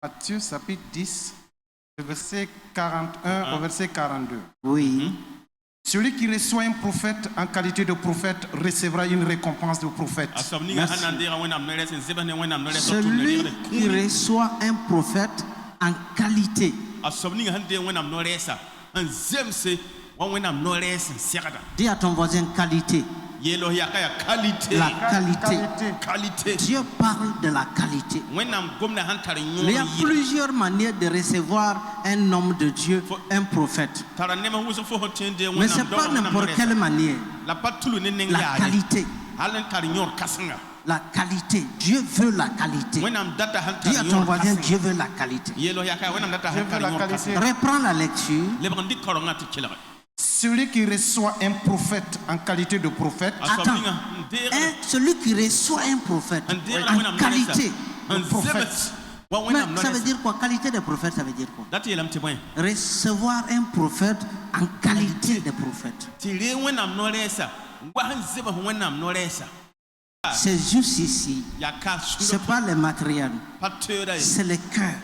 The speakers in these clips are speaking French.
Matthieu chapitre 10, verset 41 au verset 42. Oui. Celui qui reçoit un prophète en qualité de prophète recevra une récompense de prophète. Celui qui reçoit un prophète en qualité. Dis à ton voisin qualité. La qualité. Dieu parle de la qualité. Il y a plusieurs manières de recevoir un homme de Dieu, un prophète. Mais ce n'est pas n'importe quelle manière. La qualité. La qualité. Dieu veut la qualité. Dis à ton voisin, Dieu veut la qualité. Reprends la lecture. Celui qui reçoit un prophète en qualité de prophète. Attends. Celui qui reçoit un prophète en qualité de prophète. Mais ça veut dire quoi? Qualité de prophète, ça veut dire quoi? Recevoir un prophète en qualité de prophète. C'est juste ici. Ce n'est pas le matériel. C'est le cœur.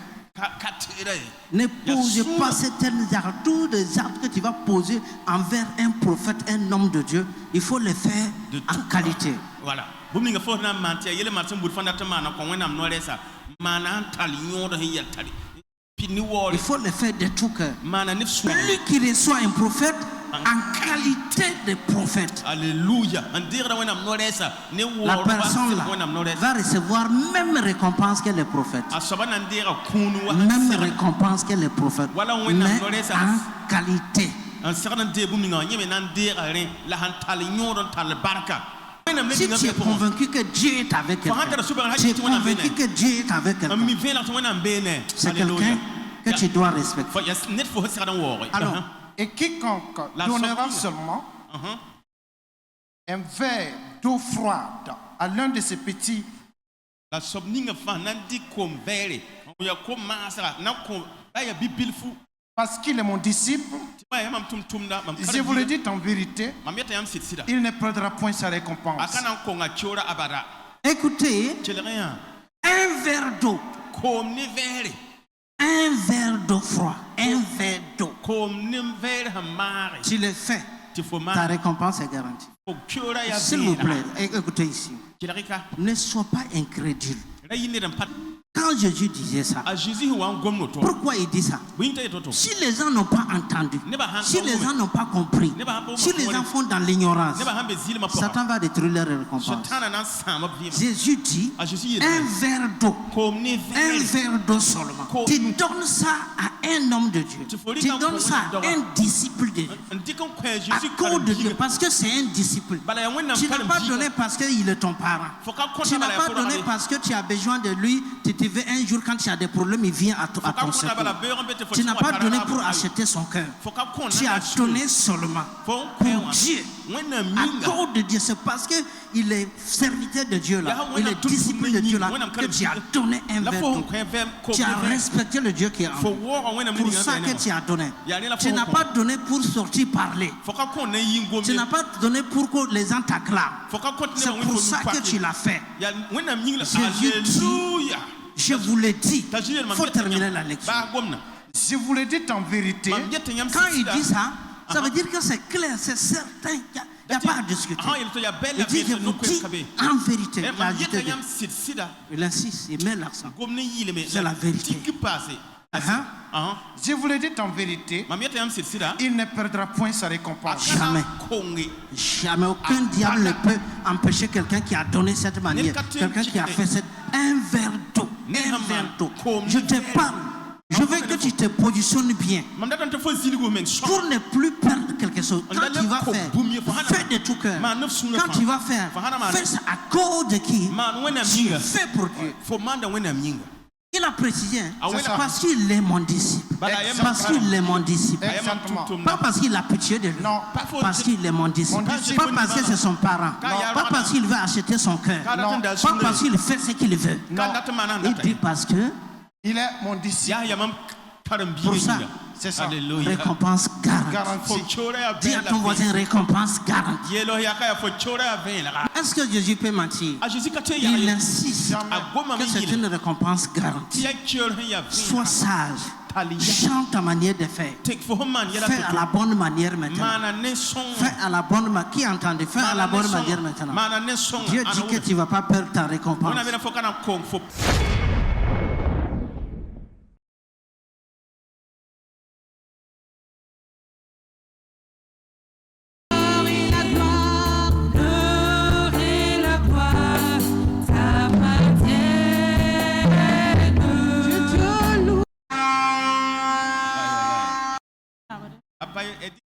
Ne posez pas certaines actes, tous les actes que tu vas poser envers un prophète, un homme de Dieu. Il faut le faire en qualité. Voilà. Il faut le faire de tout cœur. Celui qui reçoit un prophète en qualité de prophète. Alléluia. La personne là va recevoir même récompense que le prophète. Même récompense que le prophète. Mais en qualité. Si tu es convaincu que Dieu est avec quelqu'un, tu es convaincu que Dieu est avec quelqu'un, c'est quelqu'un que tu dois respecter. Alors, et quiconque donnera seulement un verre d'eau froide à l'un de ses petits, parce qu'il est mon disciple, je vous le dis en vérité, il ne perdra point sa récompense. Écoutez, un verre d'eau. Un verre d'eau froid, un verre d'eau. Tu le fais, ta récompense est garantie. S'il vous plaît, écoutez ici. Ne sois pas incrédule. Quand Jésus disait ça, pourquoi il dit ça? Si les gens n'ont pas entendu, si les gens n'ont pas compris, si les gens font dans l'ignorance, Satan va détruire leur récompense. Jésus dit un verre d'eau, un verre d'eau seulement. Tu donnes ça à un homme de Dieu, tu donnes ça à un disciple de Dieu, à cause de Dieu, parce que c'est un disciple. Tu n'as pas donné parce qu'il est ton parent, tu n'as pas donné parce que tu as besoin de lui. Tu veux un jour quand tu as des problèmes, il vient à ton secours. Tu n'as pas donné pour acheter son cœur. Tu as donné seulement pour Dieu. À cause de Dieu, c'est parce qu'il est serviteur de Dieu là, il est disciple de Dieu là, que tu as donné un verre d'eau. Tu as respecté le Dieu qui est en toi. Pour ça que tu as donné. Tu n'as pas donné pour sortir parler. Tu n'as pas donné pour que les gens t'acclament. C'est pour ça que tu l'as fait. Jésus dit, je vous l'ai dit. Il faut terminer la lecture. Je vous le dis en vérité. Quand il dit ça, ça veut dire que c'est clair, c'est certain. Il n'y a pas à discuter. Il dit, je vous dis en vérité. Il insiste, il met l'accent. C'est la vérité. Je vous le dis en vérité, il ne perdra point sa récompense. Jamais. Jamais. Aucun diable ne peut empêcher quelqu'un qui a donné cette manière, quelqu'un qui a fait un verre d'eau. Un verre d'eau. Je te parle. Je veux que tu te positionnes bien pour ne plus perdre quelque chose. Quand tu vas faire, fais de tout cœur. Quand tu vas faire, fais ça à cause de qui? Tu fais pour Dieu. Il a précisé, parce qu'il est mon disciple. Parce qu'il est mon disciple. Pas parce qu'il a pitié de lui. Non, parce qu'il est mon disciple. Pas parce que c'est son parent. Pas parce qu'il veut acheter son cœur. Pas parce qu'il fait ce qu'il veut. Il dit parce que il est mon disciple. pour ça, C'est ça. Alléluia. Récompense garantie. Dis à ton voisin, récompense garantie. Est-ce que Jésus peut mentir? Il insiste que c'est une récompense garantie. Sois sage. Chante ta manière de faire. Fais à la bonne manière maintenant. Fais à la bonne manière. Qui entend? Fais à la bonne manière maintenant. Dieu dit que tu ne vas pas perdre ta récompense.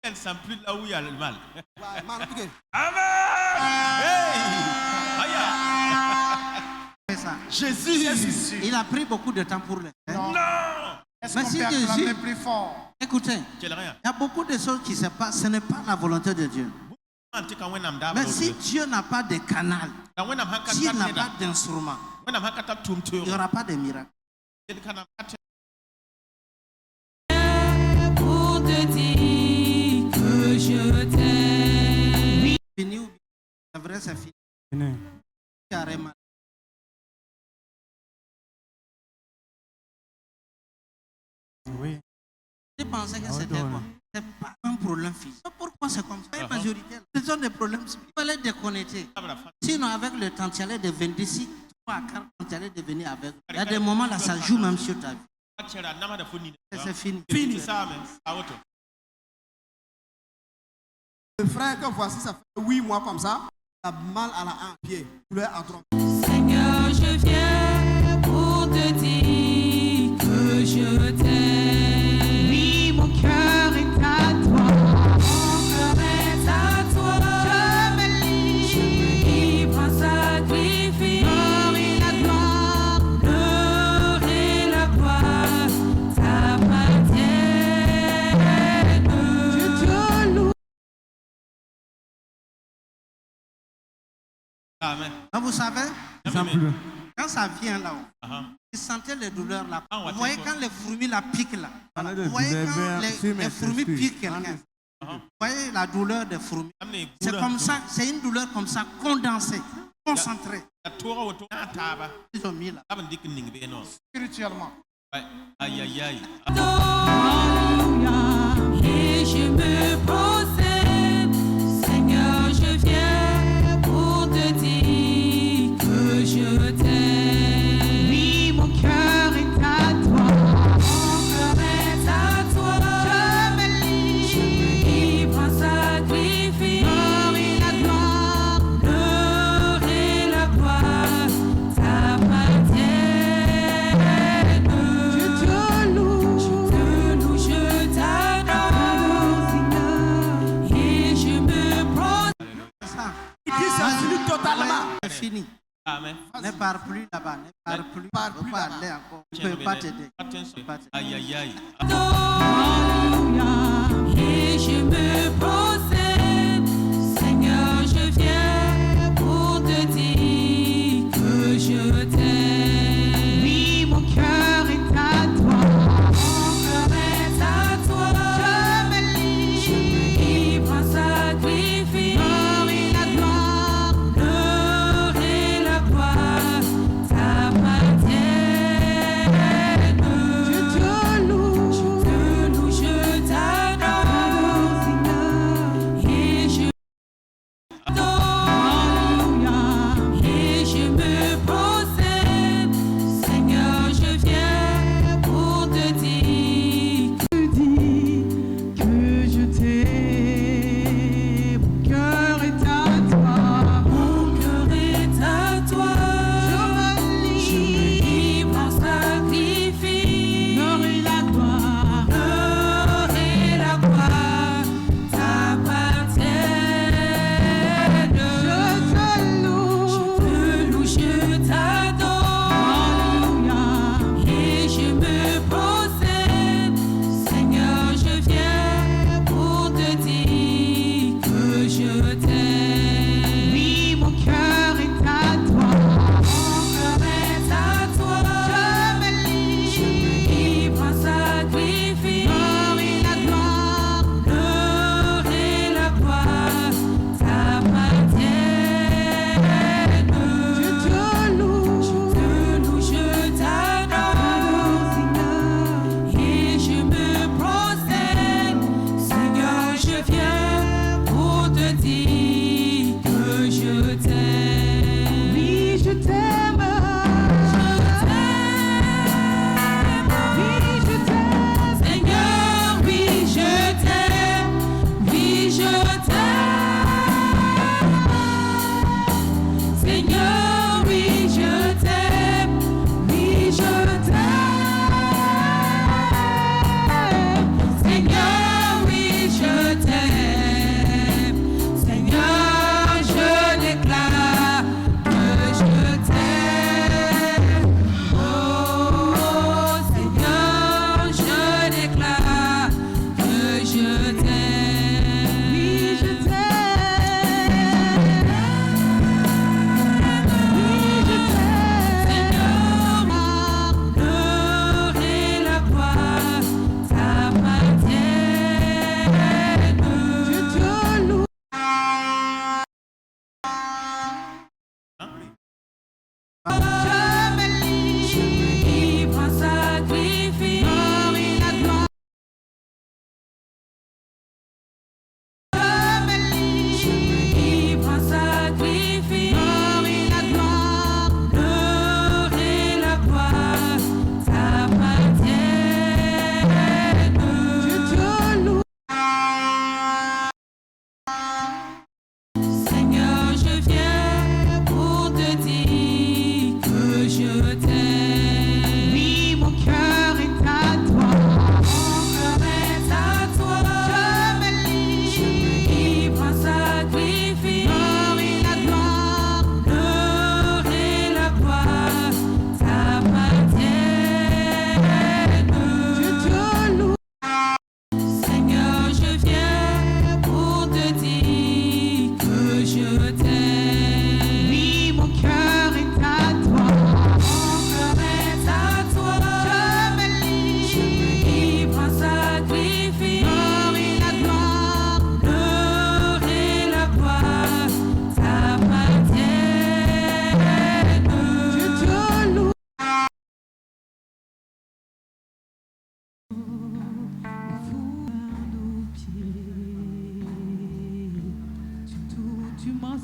Elle ne sent plus là où il y a le mal. Amen. Hey. Jésus, il a pris beaucoup de temps pour le faire. Non. Mais si Jésus, plus fort? Écoutez, il y a beaucoup de choses qui se passent. Ce n'est pas la volonté de Dieu. Mais si Dieu n'a pas de canal, s'il n'a pas d'instrument, il n'y aura pas de miracle. Pour te dire que je t'aime. Fini, c'est vrai, c'est fini. Carrément. Oui. Je pensais que c'était quoi? C'est pas un problème physique. Pourquoi c'est comme ça? La majorité, ce sont des problèmes. Il fallait déconnecter. Sinon, avec le temps, tu allais devenir d'ici 3 à 4 ans, tu allais devenir avec. Il y a des moments là, ça joue même sur ta vie. C'est fini. Fini ça, Le frère que voici, ça fait 8 mois comme ça. Il a mal à la hanche, pied, douleur à droite. Seigneur, je viens pour te dire que je t'aime. Oui, mon cœur est à toi. Mon cœur est à toi. Je me livre en sacrifice. L'or et la gloire, l'heure et la gloire t'appartiennent. Je te loue. Amen. Vous savez, quand ça vient là-haut, vous sentez les douleurs là. Vous voyez quand les fourmis la piquent là. Vous voyez quand les fourmis piquent quelqu'un. Vous voyez la douleur des fourmis. C'est comme ça, c'est une douleur comme ça, condensée, concentrée. Ils ont mis là. Spirituellement. Aïe, aïe, aïe. Et je me procède, Seigneur, je viens pour te dire que je t'aime. Oui, mon cœur est à toi. Mon cœur est à toi. Je me livre en sacrifice. L'or et la gloire, l'heure et la gloire t'appartiennent. Je te loue, je t'adore. Et je me procède. Il dit c'est fini totalement. C'est fini. Amen. Ne pars plus là-bas, ne pars plus. Ne pars plus parler encore. Je ne peux pas t'aider. Aïe, aïe, aïe. Et je me procède, Seigneur, je viens pour te dire que je t'aime. Oui, mon cœur est à toi. Mon cœur est à toi. Je me livre en sacrifice. L'or et la gloire, l'heure et la gloire t'appartiennent. Je te loue, je t'adore.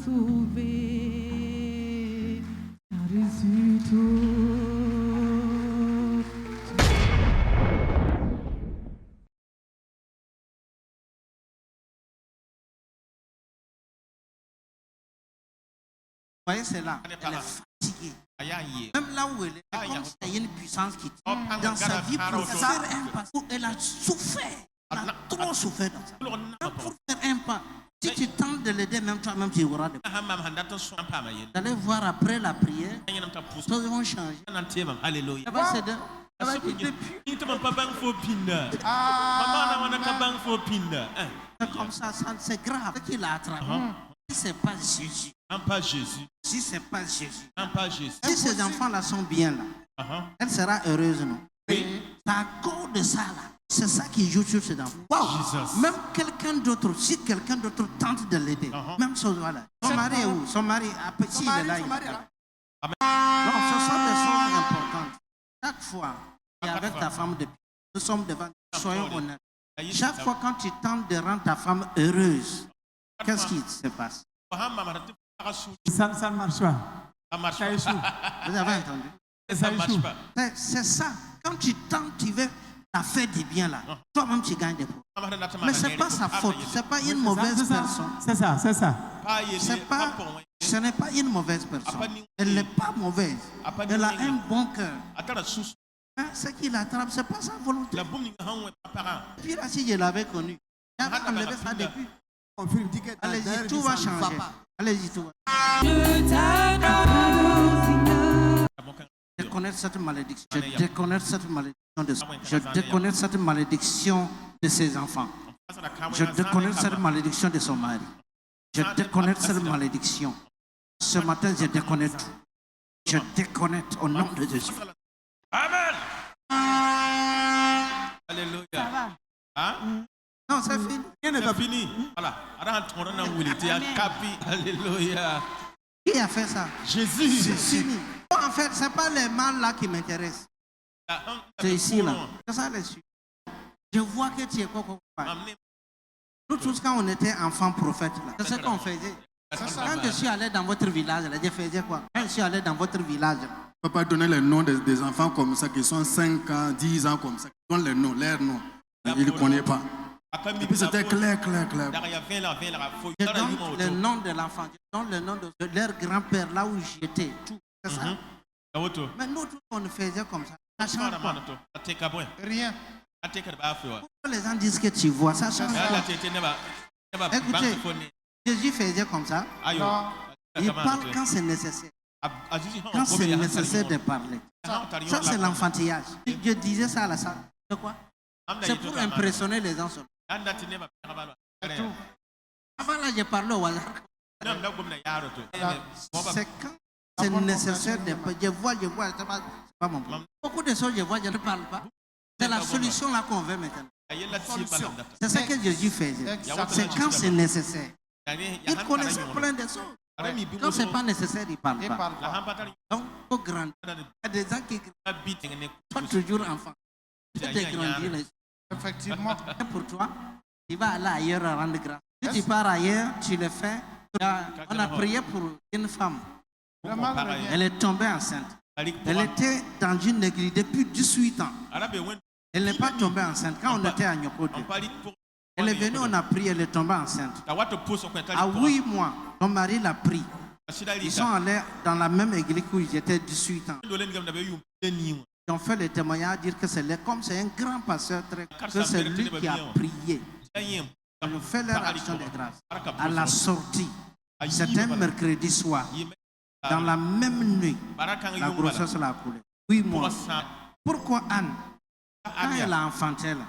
sauvé par-dessus tout. Vous voyez, c'est là. Elle est fatiguée. Même là où elle est, comme s'il y a une puissance qui tient dans sa vie pour faire un pas. Elle a souffert. Elle a trop souffert dans ça. Même pour faire un pas. Si tu tentes de l'aider, même toi-même, tu auras des problèmes. Vous allez voir après la prière, les choses vont changer. Alléluia. Ça va s'aider. Ça va être depuis. C'est comme ça, c'est grave. Ce qu'il a attrapé. Si ce n'est pas Jésus. Si ce n'est pas Jésus. Si ces enfants-là sont bien là, elle sera heureuse, non? C'est à cause de ça là. C'est ça qui joue sur ces enfants. Wow. Même quelqu'un d'autre, si quelqu'un d'autre tente de l'aider, même ce là. Son mari est où? Son mari, si il est là, il est là. Non, ce sont des choses importantes. Chaque fois, et avec ta femme depuis, nous sommes devant, soyons honnêtes. Chaque fois quand tu tentes de rendre ta femme heureuse, qu'est-ce qui se passe? Ça ne marche pas. Ça échoue. Vous avez entendu? Ça échoue. C'est ça. Quand tu tentes, tu veux la faire du bien là. Toi-même, tu gagnes des problèmes. Mais ce n'est pas sa faute. Ce n'est pas une mauvaise personne. C'est ça, c'est ça. Ce n'est pas une mauvaise personne. Elle n'est pas mauvaise. Elle a un bon cœur. Ce qu'il attrape, ce n'est pas sa volonté. Puis là, si je l'avais connu, j'avais enlevé ça depuis. Allez-y, tout va changer. Allez-y, tout va. Je déconnecte cette malédiction. Je déconnecte cette malédiction de je déconnecte cette malédiction de ses enfants. Je déconnecte cette malédiction de son mari. Je déconnecte cette malédiction. Ce matin, je déconnecte. Je déconnecte au nom de Jésus. Amen. Alléluia. Hein? Non, c'est fini. C'est fini. Voilà. Alléluia. Qui a fait ça? Jésus. C'est fini. En fait, ce n'est pas les mâles là qui m'intéressent. C'est ici là. C'est ça les sujets. Je vois que tu es quoi. Nous tous, quand on était enfants prophètes, c'est ce qu'on faisait. Quand je suis allé dans votre village, je faisais quoi? Quand je suis allé dans votre village. On ne peut pas donner les noms des enfants comme ça, qui sont 5 ans, 10 ans comme ça, qui donnent les noms, leurs noms. Il ne connaît pas. Et puis c'était clair. Je donne le nom de l'enfant, je donne le nom de leur grand-père, là où j'étais, tout. C'est ça. Mais nous, tous, on faisait comme ça. Ça change pas. Rien. Pourquoi les gens disent que tu vois, ça change pas. Écoutez, Jésus faisait comme ça. Non. Il parle quand c'est nécessaire. Quand c'est nécessaire de parler. Ça, c'est l'enfantillage. Je disais ça à la salle. C'est quoi? C'est pour impressionner les gens seulement. Avant là, je parlais au hasard. C'est quand c'est nécessaire de parler. Je vois, c'est pas mon problème. Beaucoup de choses, je vois, je ne parle pas. C'est la solution là qu'on veut maintenant. C'est ce que Jésus faisait. C'est quand c'est nécessaire. Il connaissait plein de choses. Quand ce n'est pas nécessaire, il ne parle pas. Donc, il faut grandir. Il y a des gens qui sont toujours enfants. Il faut grandir. Effectivement. Et pour toi, tu vas aller ailleurs à rendre grâce. Si tu pars ailleurs, tu le fais. On a prié pour une femme. Elle est tombée enceinte. Elle était dans une église depuis 18 ans. Elle n'est pas tombée enceinte. Quand on était à Nyokodio, elle est venue, on a prié, elle est tombée enceinte. À 8 mois, son mari l'a pris. Ils sont allés dans la même église où ils étaient 18 ans. Ils ont fait le témoignage, dire que c'est comme c'est un grand pasteur, que c'est lui qui a prié. Ils ont fait leur action de grâce. À la sortie, c'était un mercredi soir, dans la même nuit, la grossesse l'a coulé. 8 mois. Pourquoi Anne? Quand elle a enfanté là,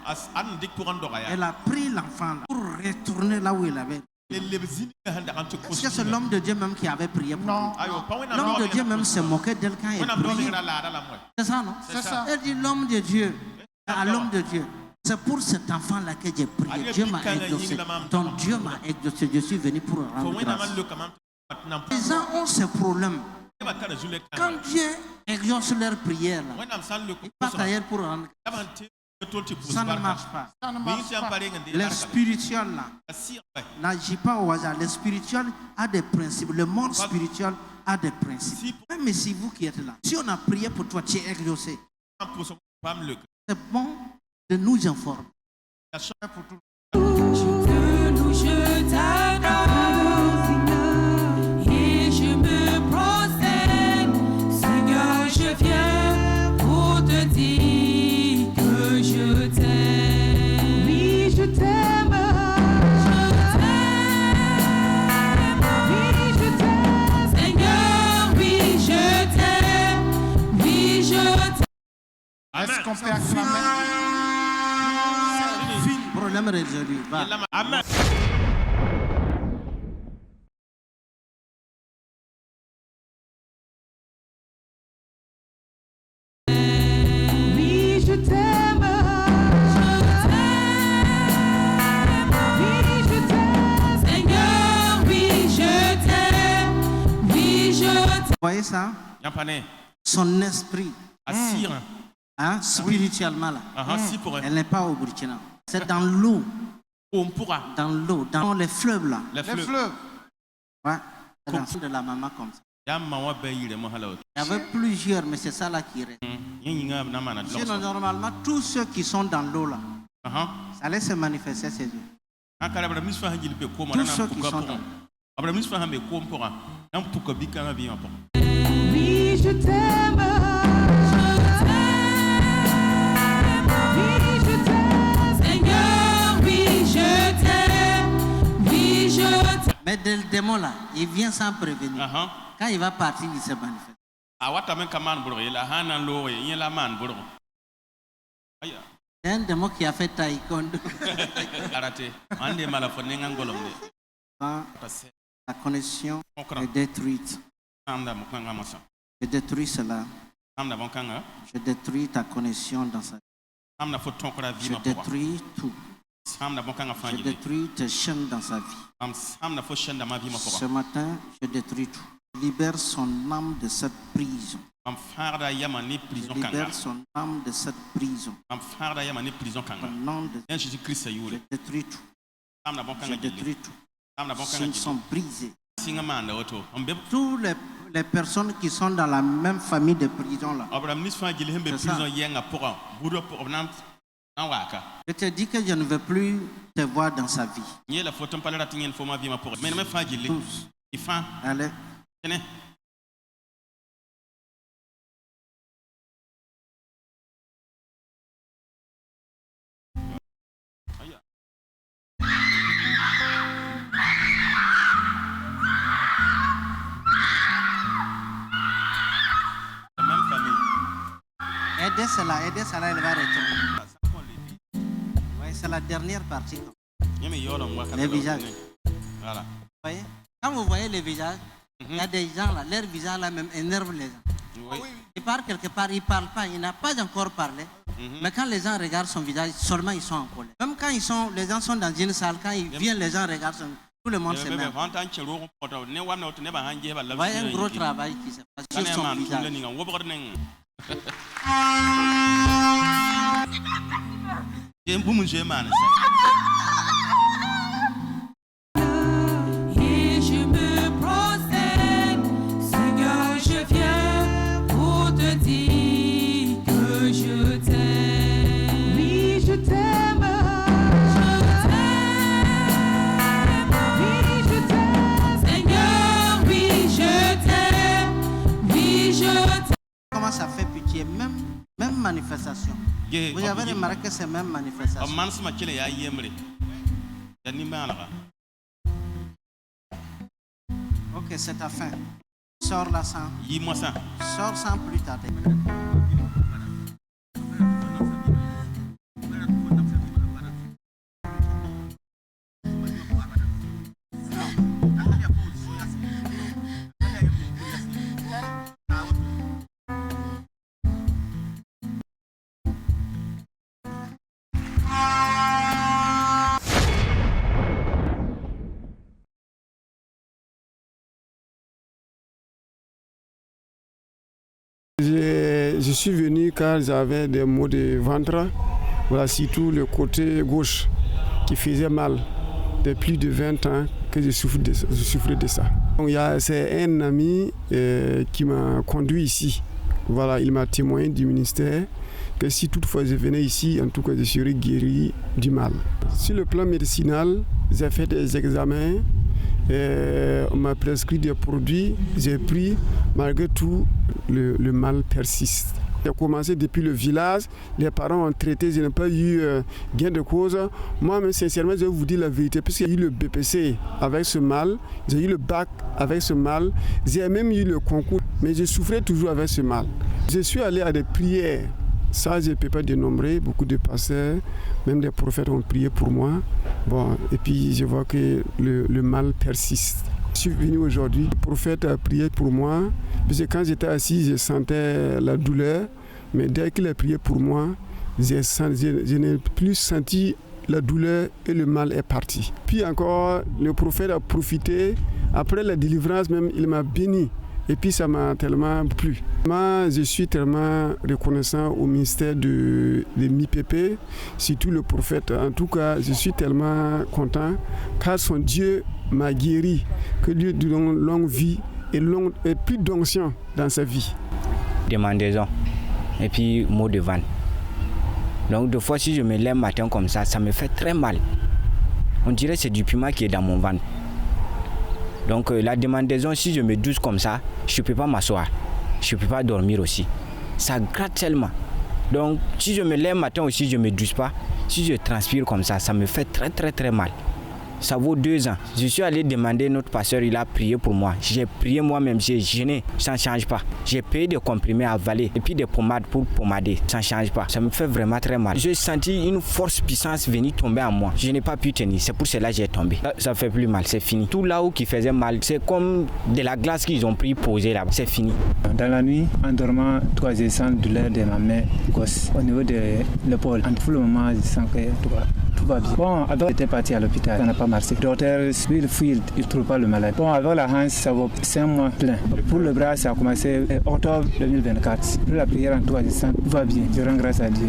elle a pris l'enfant pour retourner là où il avait. Est-ce que c'est l'homme de Dieu même qui avait prié pour lui? L'homme de Dieu même se moquait d'elle quand il priait. C'est ça, non? C'est ça. Elle dit l'homme de Dieu, à l'homme de Dieu. C'est pour cet enfant-là que j'ai prié. Dieu m'a exaucé. Donc Dieu m'a exaucé. Je suis venu pour rendre grâce. Les gens ont ce problème. Quand Dieu exauce leur prière, ils partent ailleurs pour rendre grâce. Ça ne marche pas. Ça ne marche pas. Le spirituel n'agit pas au hasard. Le spirituel a des principes. Le monde spirituel a des principes. Même si vous qui êtes là, si on a prié pour toi, tu es exaucé. C'est bon de nous informer. Je te loue, je t'adore, et je me prosterne, Seigneur, je viens pour te dire que je t'aime. Oui, je t'aime. Oui, je t'aime. Seigneur, oui, je t'aime. Oui, je t'aime. Est-ce qu'on peut acclamer? Problème résolu. Va. Amen. Oui, je t'aime. Oui, je t'aime. Seigneur, oui, je t'aime. Oui, je t'aime. Vous voyez ça? Son esprit, spirituellement là, elle n'est pas au Burkina. C'est dans l'eau. Dans l'eau, dans les fleuves là. Les fleuves. Ouais. Dans de la maman comme ça. Il y avait plusieurs, mais c'est ça là qui reste. Sinon, normalement, tous ceux qui sont dans l'eau là, ça allait se manifester ces yeux. Tous ceux qui sont dans l'eau. Oui, je t'aime. Oui, je t'aime. Seigneur, oui, je t'aime. Oui, je t'aime. Mais le démon là, il vient sans prévenir. Quand il va partir, il se manifeste. C'est un démon qui a fait taekwondo. La connexion est détruite. Je détruis cela. Je détruis ta connexion dans sa vie. Je détruis tout. Je détruis tes chaînes dans sa vie. Ce matin, je détruis tout. Je libère son âme de cette prison. Je libère son âme de cette prison. Au nom de Jésus-Christ, je détruis tout. Je détruis tout. Ils sont brisés. Tous les personnes qui sont dans la même famille de prison là. Je te dis que je ne veux plus te voir dans sa vie. Tous. Allez. Aidez cela, elle va retourner. Oui, c'est la dernière partie. Les visages. Voilà. Vous voyez? Quand vous voyez les visages, il y a des gens là, leur visage là même énerve les gens. Oui. Il part quelque part, il ne parle pas, il n'a pas encore parlé. Mais quand les gens regardent son visage, seulement ils sont en colère. Même quand les gens sont dans une salle, quand ils viennent, les gens regardent son visage. Tout le monde se met. Vous voyez un gros travail qui se passe sur son visage. Et je me prosterne, Seigneur, je viens pour te dire que je t'aime. Oui, je t'aime. Je t'aime. Oui, je t'aime. Seigneur, oui, je t'aime. Oui, je t'aime. Comment ça fait pitié, même manifestation. Vous avez remarqué ces mêmes manifestations. Ok, c'est ta fin. Sors là sans. Sors sans plus tarder. Je suis venu car j'avais des maux de ventre Voilà, surtout le côté gauche qui faisait mal. De plus de 20 ans que je souffrais de ça. C'est un ami qui m'a conduit ici. Voilà, il m'a témoigné du ministère que si toutefois je venais ici, en tout cas je serais guéri du mal. Sur le plan médicinal, j'ai fait des examens, on m'a prescrit des produits, j'ai pris, malgré tout, le mal persiste. J'ai commencé depuis le village, les parents ont traité, je n'ai pas eu gain de cause. Moi-même, sincèrement, je vais vous dire la vérité, puisque j'ai eu le BPC avec ce mal, j'ai eu le bac avec ce mal, j'ai même eu le concours, mais je souffrais toujours avec ce mal. Je suis allé à des prières, ça je ne peux pas dénombrer, beaucoup de pasteurs, même des prophètes ont prié pour moi. Bon, et puis je vois que le mal persiste. Je suis venu aujourd'hui, le prophète a prié pour moi, parce que quand j'étais assis, je sentais la douleur, mais dès qu'il a prié pour moi, je n'ai plus senti la douleur et le mal est parti. Puis encore, le prophète a profité, après la délivrance même, il m'a béni. Et puis ça m'a tellement plu. Moi, je suis tellement reconnaissant au ministère de MIPP, surtout le prophète. En tout cas, je suis tellement content car son Dieu m'a guéri. Que Dieu donne longue vie et plus d'onction dans sa vie. Demandaison et puis mot de vanne. Donc des fois, si je me lève matin comme ça me fait très mal. On dirait que c'est du piment qui est dans mon ventre. Donc la demandaison, si je me douce comme ça, je ne peux pas m'asseoir, je ne peux pas dormir aussi. Ça gratte tellement. Donc si je me lève matin aussi, je ne me douce pas. Si je transpire comme ça me fait très très très mal. Ça vaut 2 ans. Je suis allé demander notre pasteur, il a prié pour moi. J'ai prié moi-même, j'ai jeûné, ça ne change pas. J'ai payé des comprimés à avaler et puis des pommades pour pommader, ça ne change pas. Ça me fait vraiment très mal. J'ai senti une force puissance venir tomber en moi. Je n'ai pas pu tenir, c'est pour cela que j'ai tombé. Ça ne fait plus mal, c'est fini. Tout là où qui faisait mal, c'est comme de la glace qu'ils ont pris posée là, c'est fini. Dans la nuit, en dormant, je sens douleur de ma main gauche au niveau de l'épaule. En tout le moment, je sens que tout va bien. Bon, alors j'étais parti à l'hôpital, ça n'a pas marché. Le docteur, lui, il ne trouve pas le malade. Bon, avec la hanche, ça va 5 mois plein. Pour le bras, ça a commencé en octobre 2024. Pour la prière, en tout cas, je sens tout va bien. Je rends grâce à Dieu.